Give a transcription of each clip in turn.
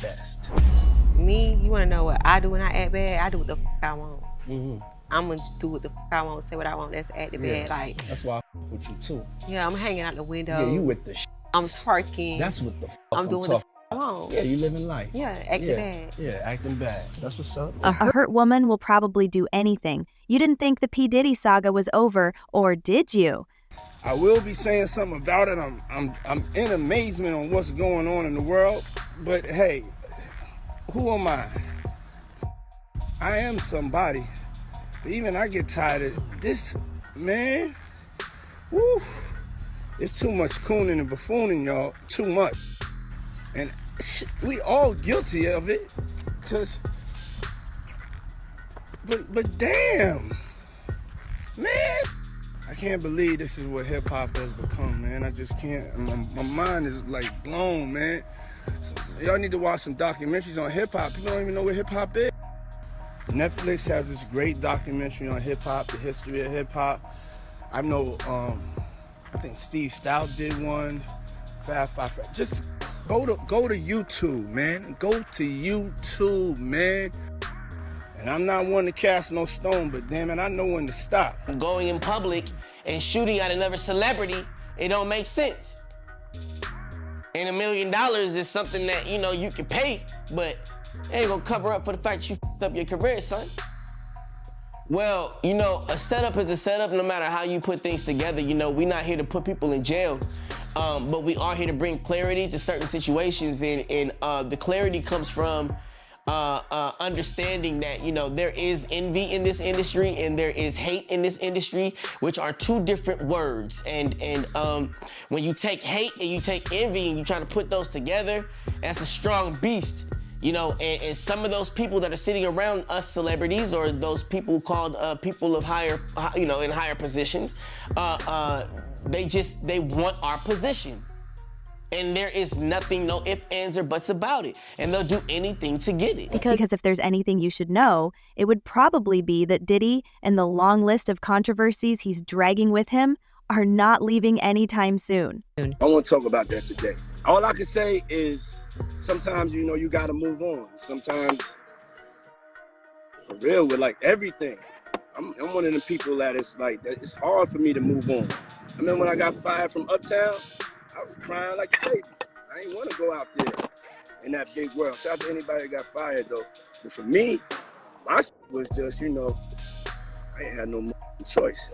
best? Me, you wanna know what I do when I act bad? I do what the I want. Mm-hmm. I'm gonna do what the I want, say what I want. That's acting bad. Like, that's why I with you too. Yeah, I'm hanging out the window. Yeah, you with the I'm twerking. That's what the I'm doing what the I want. Yeah, you living life. Yeah, acting bad. Yeah, acting bad. That's what's up. A hurt woman will probably do anything. You didn't think the P. Diddy saga was over, or did you? I will be saying something about it. I'm in amazement on what's going on in the world. But hey, who am I? I am somebody. But even I get tired of this, man. Woo! It's too much cooning and buffooning, y'all. Too much. And we all guilty of it. But damn, man. I can't believe this is what hip hop has become, man. I just can't. My mind is like blown, man. So, y'all need to watch some documentaries on hip hop. People don't even know what hip hop is. Netflix has this great documentary on hip hop, the history of hip hop. I know, I think Steve Stout did one. Fab Five. Just go to YouTube, man. Go to YouTube, man. And I'm not one to cast no stone, but damn it, I know when to stop. Going in public and shooting at another celebrity, it don't make sense. And $1 million is something that, you know, you can pay, but it ain't gonna cover up for the fact that you f***ed up your career, son. Well, you know, a setup is a setup no matter how you put things together. You know, we're not here to put people in jail, but we are here to bring clarity to certain situations, and the clarity comes from understanding that, you know, there is envy in this industry and there is hate in this industry, which are two different words. And when you take hate and you take envy and you try to put those together, that's a strong beast. You know, and some of those people that are sitting around us celebrities, or those people called people of higher, you know, in higher positions, they want our position. And there is nothing, no ifs, ands, or buts about it. And they'll do anything to get it. Because if there's anything you should know, it would probably be that Diddy and the long list of controversies he's dragging with him are not leaving anytime soon. I want to talk about that today. All I can say is sometimes, you know, you got to move on. Sometimes, for real, with like everything. I'm one of the people that it's like, that it's hard for me to move on. I remember when I got fired from Uptown, I was crying like a baby. I didn't want to go out there in that big world. Shout out to anybody that got fired, though. But for me, my was just, you know, I ain't had no more choice.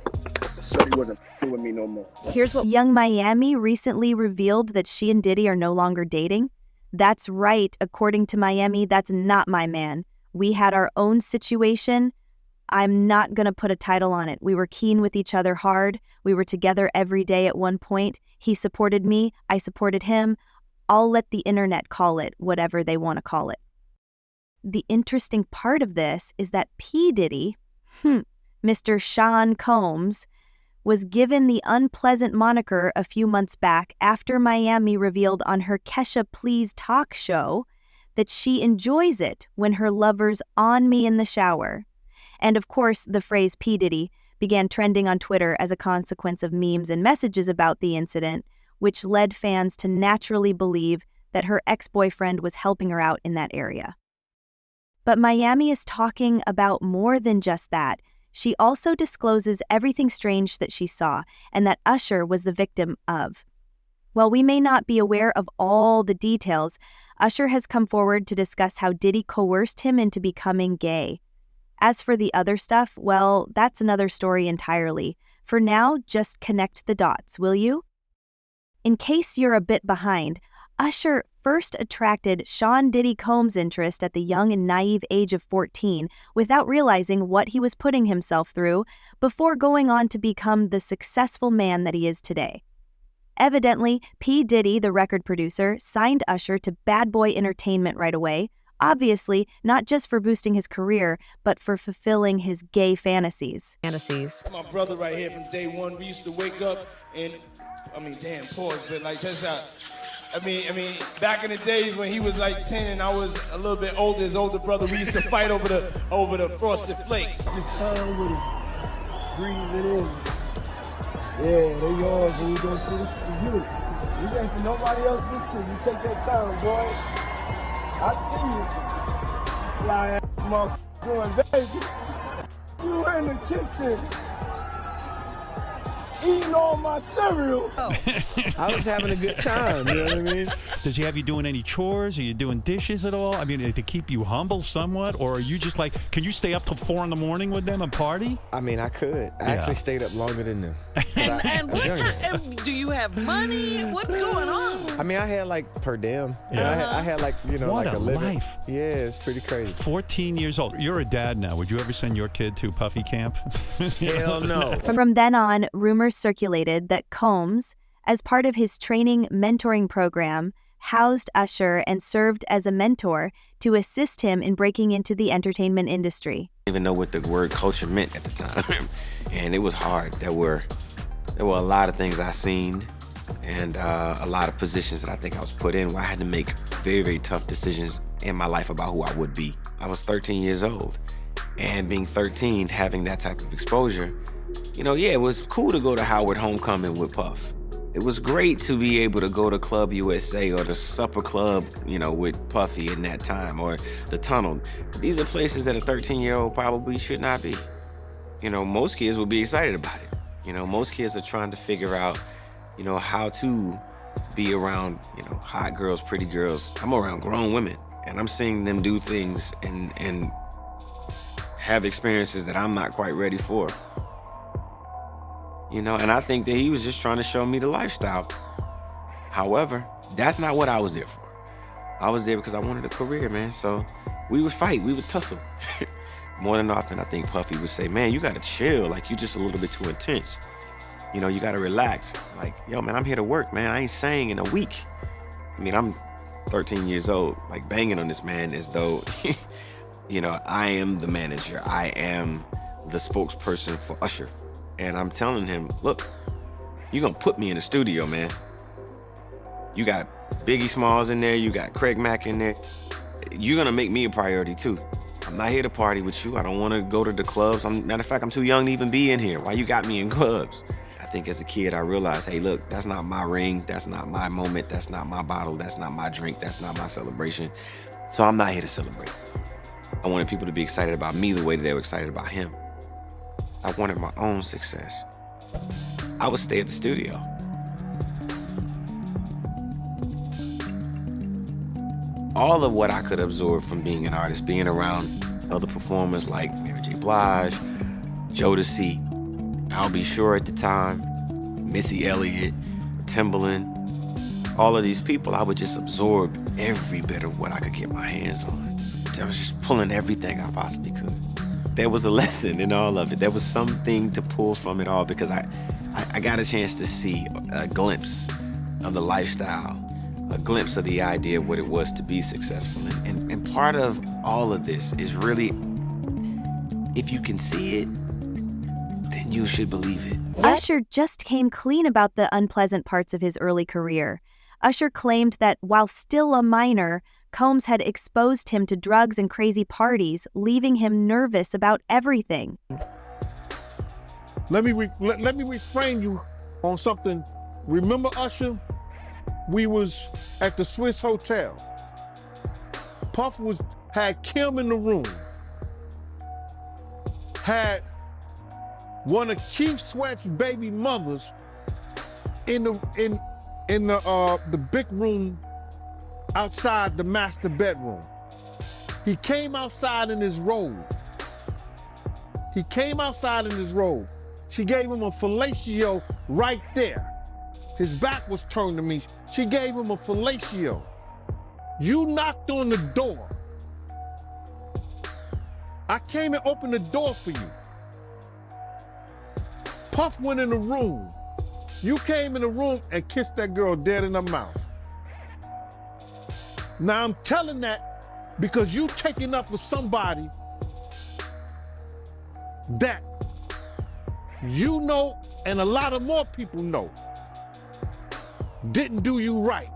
Shorty wasn't with me no more. Here's what Young Miami recently revealed, that she and Diddy are no longer dating. That's right. According to Miami, that's not my man. We had our own situation. I'm not going to put a title on it. We were keen with each other hard. We were together every day at one point. He supported me. I supported him. I'll let the internet call it whatever they want to call it. The interesting part of this is that P. Diddy, Mr. Sean Combs, was given the unpleasant moniker a few months back after Miami revealed on her Kesha Please talk show that she enjoys it when her lover's on me in the shower. And of course, the phrase P. Diddy began trending on Twitter as a consequence of memes and messages about the incident, which led fans to naturally believe that her ex-boyfriend was helping her out in that area. But Miami is talking about more than just that. She also discloses everything strange that she saw and that Usher was the victim of. While we may not be aware of all the details, Usher has come forward to discuss how Diddy coerced him into becoming gay. As for the other stuff, well, that's another story entirely. For now, just connect the dots, will you? In case you're a bit behind, Usher first attracted Sean Diddy Combs' interest at the young and naive age of 14 without realizing what he was putting himself through, before going on to become the successful man that he is today. Evidently, P. Diddy, the record producer, signed Usher to Bad Boy Entertainment right away, obviously not just for boosting his career, but for fulfilling his gay fantasies. My brother right here from day one, we used to wake up and, pause, but like just back in the days when he was like 10 and I was a little bit older, his older brother, we used to fight over the Frosted Flakes. Just with it, breathe it in. Yeah, they yours, when you gonna see this for you. This ain't for nobody else but you. You take that time, boy. I see you. Fly ass motherfucker doing baby. You in the kitchen. Eating all my cereal. I was having a good time, you know what I mean? Does he have you doing any chores? Are you doing dishes at all? I mean, to keep you humble somewhat? Or are you just like, can you stay up till 4 in the morning with them and party? I mean, I could. I actually stayed up longer than them. And do you have money? What's going on? I mean, I had like per diem. Yeah. I had like, you know, What like a a living. life. Yeah, it's pretty crazy. 14 years old. You're a dad now. Would you ever send your kid to Puffy camp? Hell no. From then on, rumors circulated that Combs, as part of his training mentoring program, housed Usher and served as a mentor to assist him in breaking into the entertainment industry. I didn't even know what the word culture meant at the time. And it was hard. There were a lot of things I seen and a lot of positions that I think I was put in where I had to make very, very tough decisions in my life about who I would be. I was 13 years old, and being 13, having that type of exposure, you know, yeah, it was cool to go to Howard Homecoming with Puff. It was great to be able to go to Club USA or the Supper Club, you know, with Puffy in that time, or the Tunnel. These are places that a 13-year-old probably should not be. You know, most kids would be excited about it. You know, most kids are trying to figure out, you know, how to be around, you know, hot girls, pretty girls. I'm around grown women, and I'm seeing them do things and have experiences that I'm not quite ready for. You know, and I think that he was just trying to show me the lifestyle. However, that's not what I was there for. I was there because I wanted a career, man. So we would fight, we would tussle. More than often, I think Puffy would say, man, you gotta chill. Like, you just a little bit too intense. You know, you gotta relax. Like, yo, man, I'm here to work, man. I ain't sang in a week. I mean, I'm 13 years old, like banging on this man as though, you know, I am the manager. I am the spokesperson for Usher. And I'm telling him, look, you're gonna put me in the studio, man. You got Biggie Smalls in there, you got Craig Mack in there. You're gonna make me a priority too. I'm not here to party with you. I don't wanna go to the clubs. Matter of fact, I'm too young to even be in here. Why you got me in clubs? I think as a kid, I realized, hey, look, that's not my ring. That's not my moment. That's not my bottle. That's not my drink. That's not my celebration. So I'm not here to celebrate. I wanted people to be excited about me the way that they were excited about him. I wanted my own success. I would stay at the studio. All of what I could absorb from being an artist, being around other performers like Mary J. Blige, Jodeci, I'll Be Sure at the time, Missy Elliott, Timbaland, all of these people, I would just absorb every bit of what I could get my hands on. I was just pulling everything I possibly could. There was a lesson in all of it. There was something to pull from it all because I got a chance to see a glimpse of the lifestyle, a glimpse of the idea of what it was to be successful. And part of all of this is really, if you can see it, then you should believe it. Usher just came clean about the unpleasant parts of his early career. Usher claimed that while still a minor, Combs had exposed him to drugs and crazy parties, leaving him nervous about everything. Let me reframe you on something. Remember Usher? We was at the Swiss Hotel. Puff had Kim in the room. Had one of Keith Sweat's baby mothers in the big room outside the master bedroom. He came outside in his robe. She gave him a fellatio right there. His back was turned to me. She gave him a fellatio. You knocked on the door. I came and opened the door for you. Puff went in the room. You came in the room and kissed that girl dead in her mouth. Now I'm telling that because you taking up for somebody that you know and a lot of more people know didn't do you right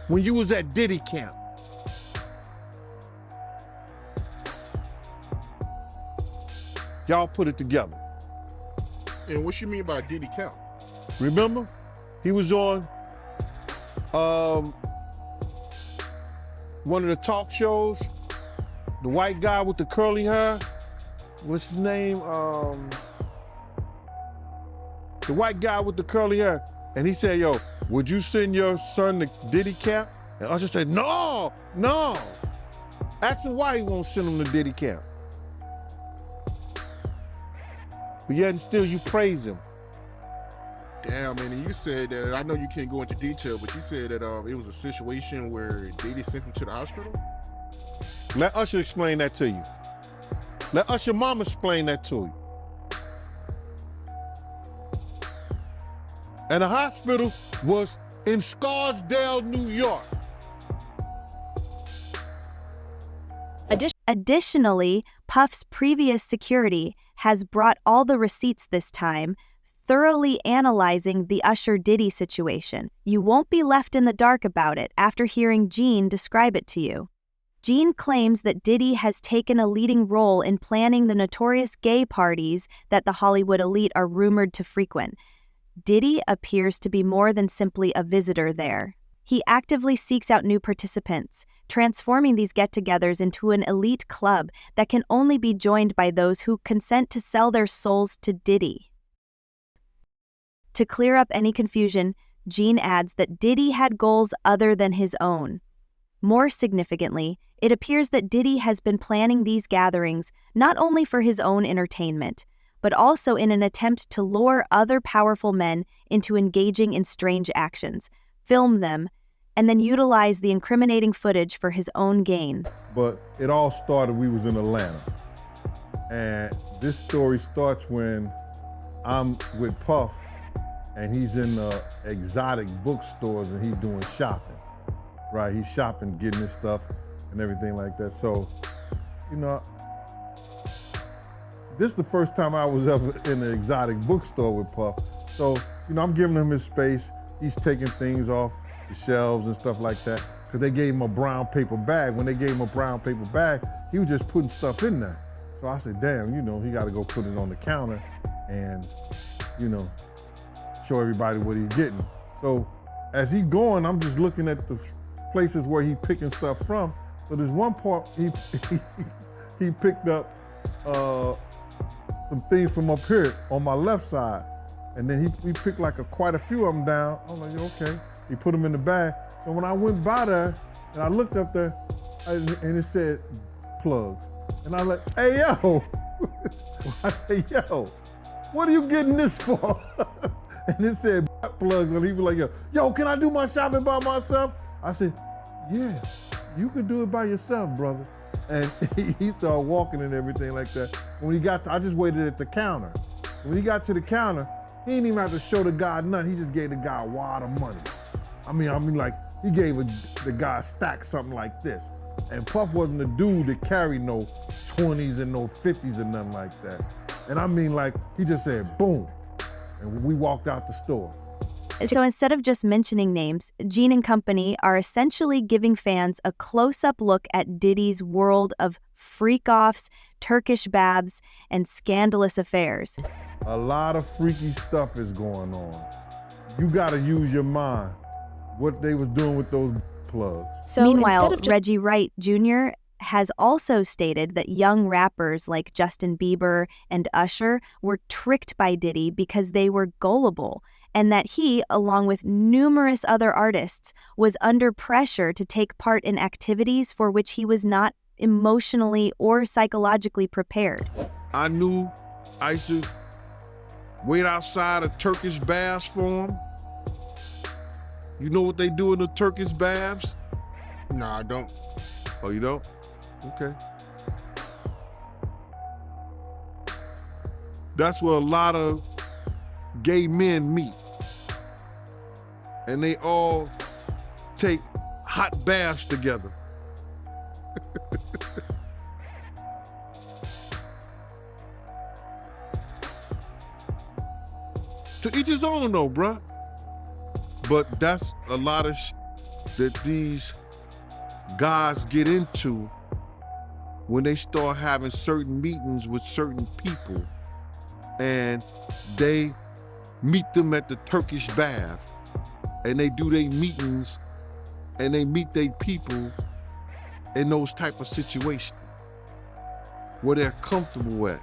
when you was at Diddy camp. Y'all put it together. And what you mean by Diddy camp? Remember? He was on one of the talk shows, the white guy with the curly hair, what's his name? The white guy with the curly hair. And he said, yo, would you send your son to Diddy camp? And Usher said, no. Ask him why he won't send him to Diddy camp. But yet and still you praise him. Damn, man, and you said that, I know you can't go into detail, but you said that it was a situation where Diddy sent him to the hospital? Let Usher explain that to you. Let Usher mama explain that to you. And the hospital was in Scarsdale, New York. Additionally, Puff's previous security has brought all the receipts this time, thoroughly analyzing the Usher-Diddy situation. You won't be left in the dark about it after hearing Gene describe it to you. Gene claims that Diddy has taken a leading role in planning the notorious gay parties that the Hollywood elite are rumored to frequent. Diddy appears to be more than simply a visitor there. He actively seeks out new participants, transforming these get-togethers into an elite club that can only be joined by those who consent to sell their souls to Diddy. To clear up any confusion, Gene adds that Diddy had goals other than his own. More significantly, it appears that Diddy has been planning these gatherings not only for his own entertainment, but also in an attempt to lure other powerful men into engaging in strange actions, film them, and then utilize the incriminating footage for his own gain. But it all started, we was in Atlanta. And this story starts when I'm with Puff and he's in the exotic bookstores and he's doing shopping, right? He's shopping, getting his stuff and everything like that. So, you know, this is the first time I was ever in an exotic bookstore with Puff. So, you know, I'm giving him his space. He's taking things off the shelves and stuff like that, because they gave him a brown paper bag. When they gave him a brown paper bag, he was just putting stuff in there. So I said, damn, you know, he got to go put it on the counter and, you know, show everybody what he's getting. So as he going, I'm just looking at the places where he picking stuff from. So there's one part he picked up some things from up here on my left side. And then he picked like quite a few of them down. I'm like, okay. He put them in the bag. So when I went by there and I looked up there and it said plugs. And I was like, hey, yo. I said, yo, what are you getting this for? And it said plugs. And he was like, yo, can I do my shopping by myself? I said, yeah, you can do it by yourself, brother. And he started walking and everything like that. When he got to, I just waited at the counter. When he got to the counter, he didn't even have to show the guy nothing. He just gave the guy a wad of money. I mean, like, he gave the guy a stack something like this. And Puff wasn't the dude that carried no 20s and no 50s and nothing like that. And I mean, like, he just said, boom. And we walked out the store. So instead of just mentioning names, Gene and company are essentially giving fans a close-up look at Diddy's world of freak-offs, Turkish baths, and scandalous affairs. A lot of freaky stuff is going on. You gotta use your mind. What they was doing with those plugs. So meanwhile, Reggie Wright Jr. has also stated that young rappers like Justin Bieber and Usher were tricked by Diddy because they were gullible, and that he, along with numerous other artists, was under pressure to take part in activities for which he was not emotionally or psychologically prepared. I knew I used to wait outside of Turkish baths for him. You know what they do in the Turkish baths? No, I don't. Oh, you don't? Okay. That's where a lot of gay men meet. And they all take hot baths together. To each his own though, bruh. But that's a lot of that these guys get into when they start having certain meetings with certain people and they meet them at the Turkish bath and they do their meetings and they meet their people in those type of situations where they're comfortable at.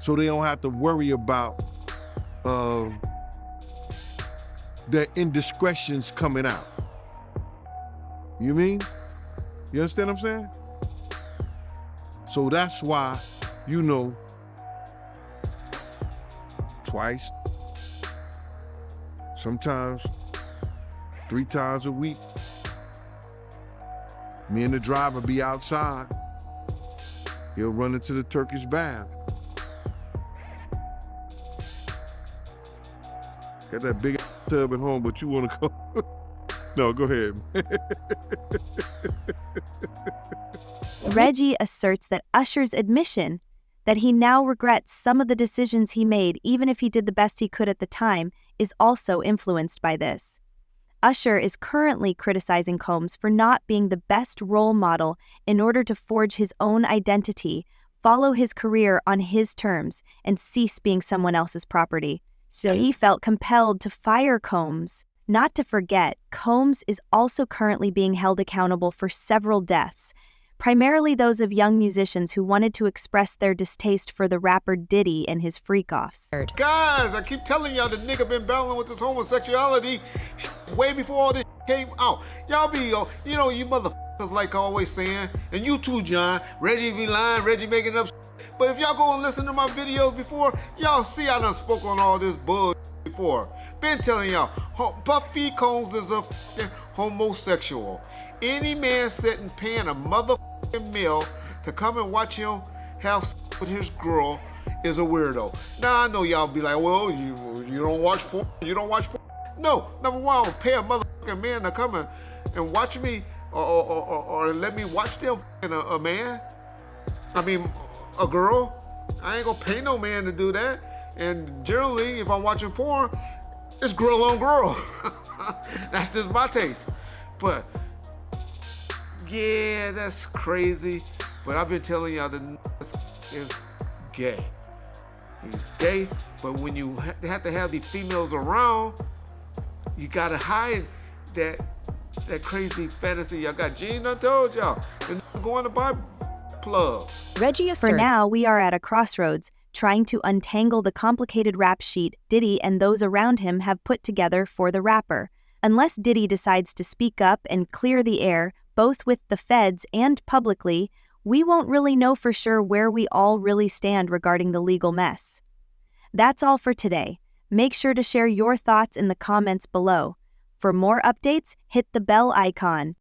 So they don't have to worry about their indiscretions coming out. You mean? You understand what I'm saying? So that's why, you know, twice, sometimes 3 times a week, me and the driver be outside. He'll run into the Turkish bath. Got that big tub at home, but you want to go? No, go ahead. Reggie asserts that Usher's admission that he now regrets some of the decisions he made, even if he did the best he could at the time, is also influenced by this. Usher is currently criticizing Combs for not being the best role model in order to forge his own identity, follow his career on his terms, and cease being someone else's property. So he felt compelled to fire Combs. Not to forget, Combs is also currently being held accountable for several deaths, primarily those of young musicians who wanted to express their distaste for the rapper Diddy and his freak-offs. Guys, I keep telling y'all the nigga been battling with this homosexuality way before all this came out. Y'all be, you know, you motherfuckers like always saying, and you too, John, Reggie be lying, Reggie making up but if y'all go and listen to my videos before, y'all see I done spoke on all this bull before. Been telling y'all, Puffy Combs is a fucking homosexual. Any man sitting paying a motherfucking meal to come and watch him have sex with his girl is a weirdo. Now I know y'all be like, well, you don't watch porn, you don't watch porn. No, number one, I don't pay a motherfucking man to come and watch me or let me watch them a man. I mean, a girl. I ain't gonna pay no man to do that. And generally, if I'm watching porn, it's girl on girl. That's just my taste. But yeah, that's crazy. But I've been telling y'all that is gay. He's gay, but when you have to have these females around, you gotta hide that crazy fantasy. I got Gene done told y'all. And going to buy plug. Reggie asserts. For now, we are at a crossroads, trying to untangle the complicated rap sheet Diddy and those around him have put together for the rapper. Unless Diddy decides to speak up and clear the air, both with the feds and publicly, we won't really know for sure where we all really stand regarding the legal mess. That's all for today. Make sure to share your thoughts in the comments below. For more updates, hit the bell icon.